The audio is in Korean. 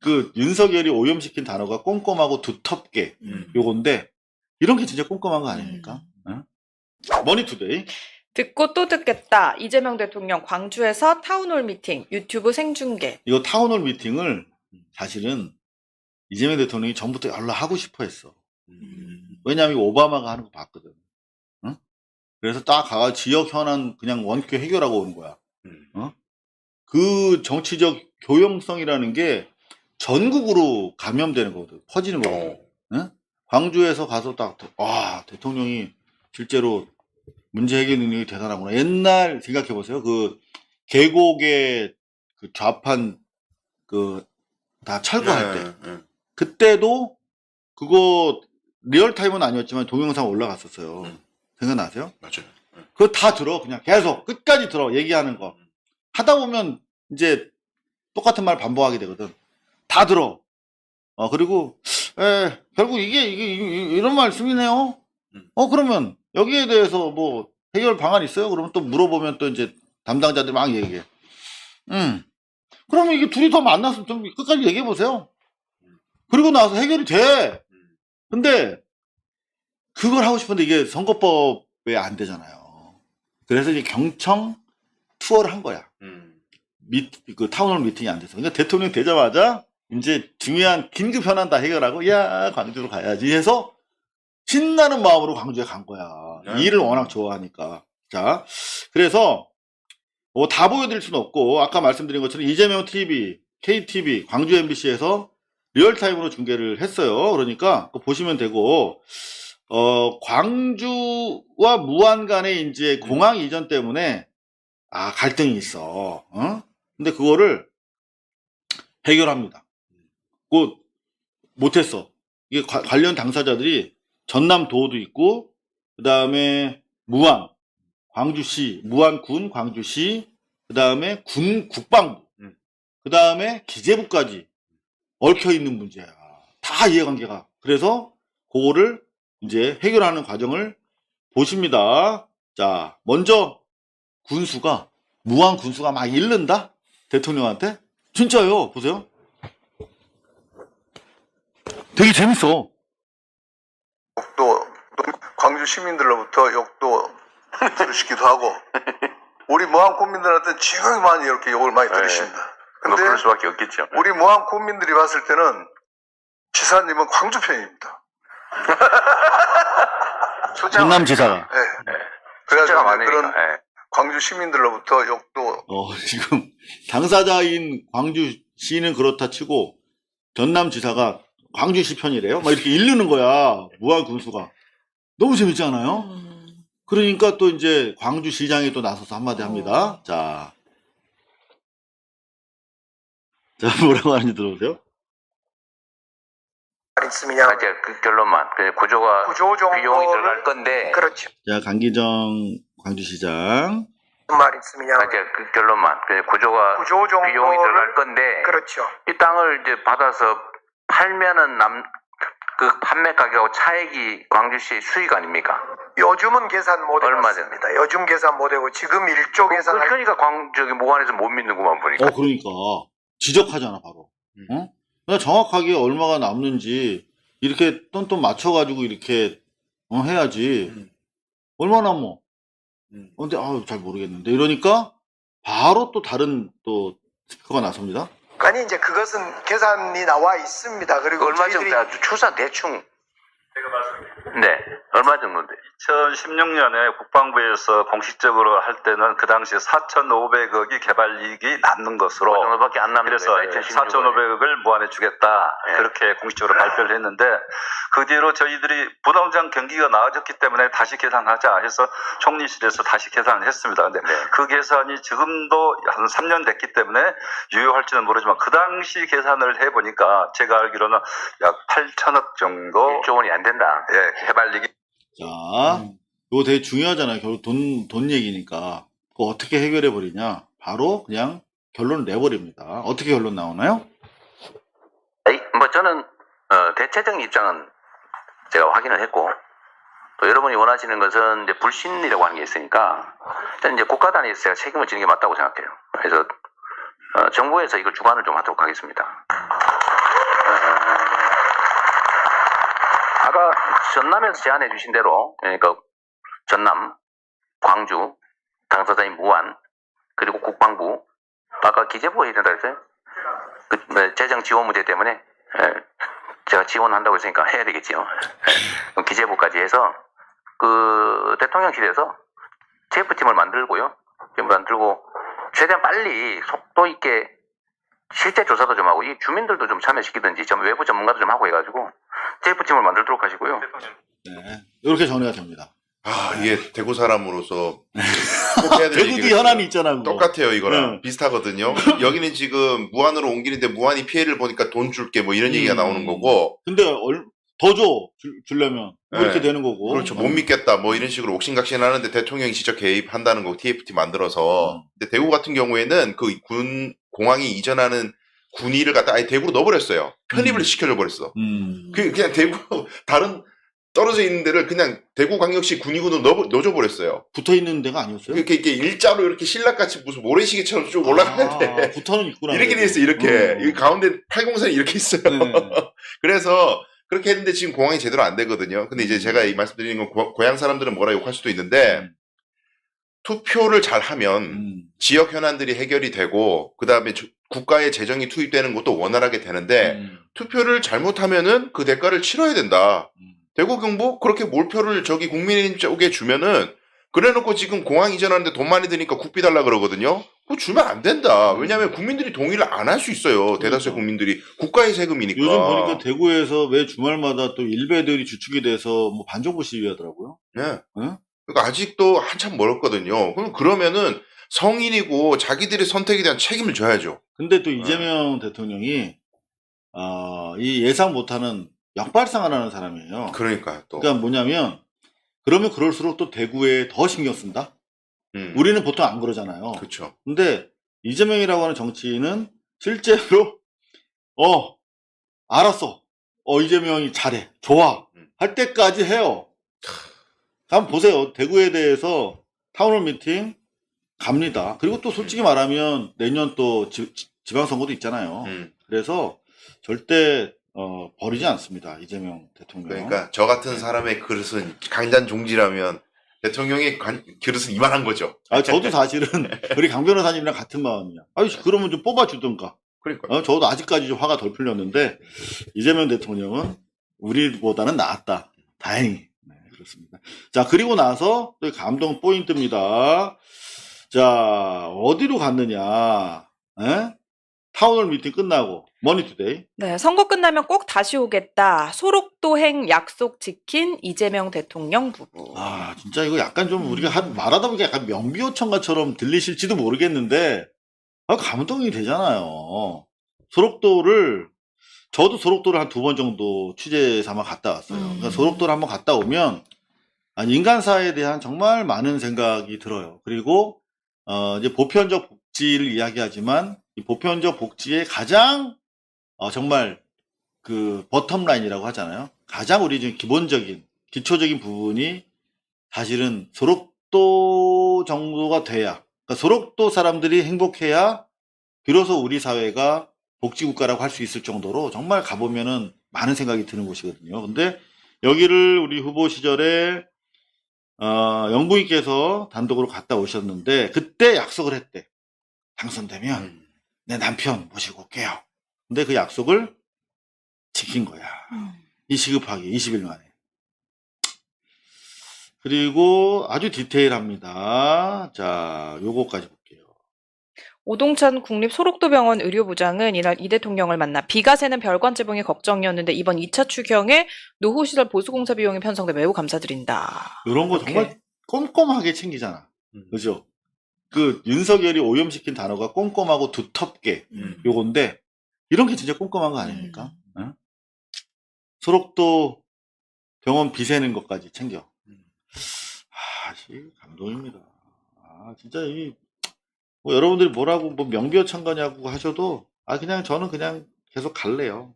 그 윤석열이 오염시킨 단어가 꼼꼼하고 두텁게 요건데 이런 게 진짜 꼼꼼한 거 아닙니까? 머니투데이. 듣고 또 듣겠다. 이재명 대통령 광주에서 타운홀 미팅 유튜브 생중계. 이거 타운홀 미팅을 사실은 이재명 대통령이 전부터 연락하고 싶어 했어. 왜냐하면 오바마가 하는 거 봤거든. 응? 그래서 딱 가가 지역 현안 그냥 원큐 해결하고 오는 거야. 그 정치적 교용성이라는 게 전국으로 감염되는 거거든. 퍼지는 거거든. 응? 광주에서 가서 딱, 와, 대통령이 실제로 문제 해결 능력이 대단하구나. 옛날 생각해보세요. 그 계곡의 그 좌판 다 철거할 때. 그때도 그거 리얼타임은 아니었지만 동영상 올라갔었어요. 생각나세요? 맞아요. 그거 다 들어. 그냥 계속 끝까지 들어. 얘기하는 거. 하다 보면 이제 똑같은 말 반복하게 되거든. 다 들어. 그리고 결국 이런 말씀이네요. 그러면 여기에 대해서 뭐 해결 방안 있어요? 그러면 또 물어보면 또 이제 담당자들이 막 얘기해. 그러면 이게 둘이 더 만나서 좀 끝까지 얘기해 보세요. 그리고 나서 해결이 돼. 근데 그걸 하고 싶은데 이게 선거법에 안 되잖아요. 그래서 이제 경청 투어를 한 거야. 그 타운홀 미팅이 안 돼서. 그러니까 대통령 되자마자 이제 중요한 긴급 현안 다 해결하고, 야, 광주로 가야지 해서 신나는 마음으로 광주에 간 거야. 이 일을 워낙 좋아하니까. 자, 그래서 뭐 다 보여드릴 수는 없고, 아까 말씀드린 것처럼 이재명 TV, KTV, 광주 MBC에서 리얼타임으로 중계를 했어요. 그러니까 보시면 되고, 광주와 무안 간에 이제 공항 이전 때문에 갈등이 있어. 근데 그거를 해결합니다. 곧 못했어. 이게 관련 당사자들이 전남도도 있고, 그 다음에 무안, 광주시, 무안군, 광주시, 그 다음에 국방부, 그 다음에 기재부까지 얽혀 있는 문제야. 다 이해관계가. 그래서 그거를 이제 해결하는 과정을 보십니다. 자, 먼저 무안 군수가 막 잃는다? 대통령한테? 진짜요. 보세요. 되게 재밌어. 욕도 광주 시민들로부터 욕도 들으시기도 하고 우리 무안 군민들한테 지극히 많이 이렇게 욕을 많이 들으십니다. 근데 그럴 수밖에 없겠죠. 우리 무안 군민들이 봤을 때는 지사님은 광주 편입니다. 전남지사가. 네. 그래가지고 많으니까. 그런 광주 시민들로부터 욕도 지금 당사자인 광주시는 그렇다 치고 전남지사가 광주시 편이래요? 막 이렇게 이르는 거야. 무안 군수가. 너무 재밌지 않아요? 그러니까 또 이제 광주시장이 또 나서서 한마디 합니다. 자, 뭐라고 하는지 들어보세요. 있으면 이제 그 결론만. 구조가 구조 정도를 비용이 들어갈 건데. 그렇죠. 자, 강기정 광주시장. 말 있으면 이제 그 결론만. 구조가 구조 정도를 비용이 들어갈 건데. 그렇죠. 이 땅을 이제 받아서 팔면은 그 판매 가격하고 차액이 광주시 수익 아닙니까? 요즘은 계산 못 얼마 해봤습니다. 요즘 계산 못 하고 지금 일조 계산 그러니까 무안에서 못 믿는구만 보니까. 그러니까 지적하잖아 바로. 그냥 정확하게 얼마가 남는지 이렇게 똔똔 맞춰가지고 이렇게 해야지. 얼마 남어? 근데 잘 모르겠는데 이러니까 바로 또 다른 또 스피커가 나섭니다. 아니 이제 그것은 계산이 나와 있습니다. 그리고 얼마 정도 추산 대충. 네, 얼마 정도인데? 2016년에 국방부에서 공식적으로 할 때는 그 당시에 4,500억이 개발이익이 남는 것으로 그 정도밖에 안 남는 그래서 거예요. 4,500억을 무안해 주겠다 그렇게 공식적으로 발표를 했는데 그 뒤로 저희들이 부동산 경기가 나아졌기 때문에 다시 계산하자 해서 총리실에서 다시 계산을 했습니다. 근데 그 계산이 지금도 한 3년 됐기 때문에 유효할지는 모르지만 그 당시 계산을 해보니까 제가 알기로는 약 8천억 정도 1조 원이 안 된다. 개발이익이 자, 이거 되게 중요하잖아요. 결국 돈 얘기니까. 그거 어떻게 해결해 버리냐? 바로 그냥 결론을 내버립니다. 어떻게 결론 나오나요? 뭐 저는 대체적인 입장은 제가 확인을 했고 또 여러분이 원하시는 것은 이제 불신이라고 하는 게 있으니까 저는 이제 국가 단위에서 제가 책임을 지는 게 맞다고 생각해요. 그래서 정부에서 이걸 주관을 좀 하도록 하겠습니다. 아까 전남에서 제안해 주신 대로, 그러니까 전남, 광주, 당사자인 무안, 그리고 국방부, 아까 기재부가 해야 된다 했어요? 재정 지원 문제 때문에 제가 지원한다고 했으니까 해야 되겠지요. 그럼 기재부까지 해서 그 대통령실에서 TF팀을 만들고요. 만들고 최대한 빨리 속도 있게 실제 조사도 좀 하고 이 주민들도 좀 참여시키든지 좀 외부 전문가도 좀 하고 해가지고 TF팀을 만들도록 하시고요. 네. 이렇게 정리가 됩니다. 이게 대구 사람으로서 꼭 해야 될 대구도 얘기가 현안이 있잖아. 그거. 똑같아요, 이거랑 네. 비슷하거든요. 여기는 지금 무안으로 옮기는데 무안이 피해를 보니까 돈 줄게 뭐 이런 얘기가 나오는 거고, 근데 더 줘. 주려면. 뭐 이렇게 네. 되는 거고. 그렇죠. 못 믿겠다 뭐 이런 식으로 옥신각신 하는데 대통령이 직접 개입한다는 거 TFT 만들어서. 근데 대구 같은 경우에는 그 공항이 이전하는 군의를 갖다 아예 대구로 넣어버렸어요. 편입을 시켜줘 버렸어. 그냥 대구 다른 떨어져 있는 데를 그냥 대구광역시 군의군으로 넣어줘 버렸어요. 붙어 있는 데가 아니었어요? 이렇게 일자로 이렇게 신락같이 무슨 모래시계처럼 쭉 올라가는데 붙어는 있구나. 이렇게 돼 있어. 이렇게 이 가운데 팔공선이 이렇게 있어요. 네. 그래서 그렇게 했는데 지금 공항이 제대로 안 되거든요. 근데 이제 제가 이 말씀드리는 건 고향 사람들은 뭐라 욕할 수도 있는데 투표를 잘 하면 지역 현안들이 해결이 되고 그다음에 국가의 재정이 투입되는 것도 원활하게 되는데 투표를 잘못하면은 그 대가를 치러야 된다. 대구 경북 그렇게 몰표를 저기 국민의힘 쪽에 주면은 그래놓고 지금 공항 이전하는데 돈 많이 드니까 국비 달라 그러거든요. 그거 주면 안 된다. 왜냐하면 국민들이 동의를 안 할 수 있어요. 대다수의 국민들이 국가의 세금이니까. 요즘 보니까 대구에서 매 주말마다 또 일베들이 주축이 돼서 뭐 반정부 시위하더라고요. 네. 응? 그러니까 아직도 한참 멀었거든요. 그러면은 성인이고 자기들의 선택에 대한 책임을 져야죠. 근데 또 이재명 대통령이 이 예상 못하는 역발상을 하는 사람이에요. 그러니까 또. 그러니까 뭐냐면 그러면 그럴수록 또 대구에 더 신경 쓴다. 우리는 보통 안 그러잖아요. 그렇죠. 근데 이재명이라고 하는 정치인은 실제로 알았어. 이재명이 잘해. 좋아. 할 때까지 해요. 한번 보세요. 대구에 대해서 타운홀 미팅 갑니다. 그리고 또 솔직히 말하면 내년 또 지방선거도 있잖아요. 그래서 절대 버리지 않습니다. 이재명 대통령. 그러니까 저 같은 사람의 그릇은 강잔종지라면 대통령의 그릇은 이만한 거죠. 저도 사실은 우리 강 변호사님이랑 같은 마음이야. 그러면 좀 뽑아주든가. 그러니까. 저도 아직까지 좀 화가 덜 풀렸는데 이재명 대통령은 우리보다는 나았다. 다행히. 네, 그렇습니다. 자, 그리고 나서 또 감동 포인트입니다. 자, 어디로 갔느냐. 타운홀 미팅 끝나고 머니투데이. 네, 선거 끝나면 꼭 다시 오겠다. 소록도행 약속 지킨 이재명 대통령 부부. 진짜 이거 약간 좀 우리가 말하다 보니까 약간 명비호천가처럼 들리실지도 모르겠는데 감동이 되잖아요. 저도 소록도를 한 2번 정도 취재 삼아 갔다 왔어요. 그러니까 소록도를 한번 갔다 오면 인간사에 대한 정말 많은 생각이 들어요. 그리고 이제 보편적 복지를 이야기하지만 이 보편적 복지의 가장 정말 그 버텀라인이라고 하잖아요. 가장 우리 지금 기본적인 기초적인 부분이 사실은 소록도 정도가 돼야, 그러니까 소록도 사람들이 행복해야 비로소 우리 사회가 복지국가라고 할 수 있을 정도로 정말 가보면은 많은 생각이 드는 곳이거든요. 근데 여기를 우리 후보 시절에 영부인께서 단독으로 갔다 오셨는데 그때 약속을 했대. 당선되면 내 남편 모시고 올게요. 근데 그 약속을 지킨 거야. 이 시급하게 20일 만에. 그리고 아주 디테일합니다. 자, 요거까지 볼게요. 오동찬 국립소록도병원 의료부장은 이날 이 대통령을 만나 비가 새는 별관제봉이 걱정이었는데 이번 2차 추경에 노후 시설 보수공사 비용이 편성돼 매우 감사드린다. 이런 거 이렇게. 정말 꼼꼼하게 챙기잖아. 그죠? 그 윤석열이 오염시킨 단어가 꼼꼼하고 두텁게 요건데 이런 게 진짜 꼼꼼한 거 아닙니까? 응? 소록도 병원 비 새는 것까지 챙겨. 감동입니다. 진짜 뭐 여러분들이 뭐라고 뭐 명비어천가냐고 하셔도 저는 그냥 계속 갈래요.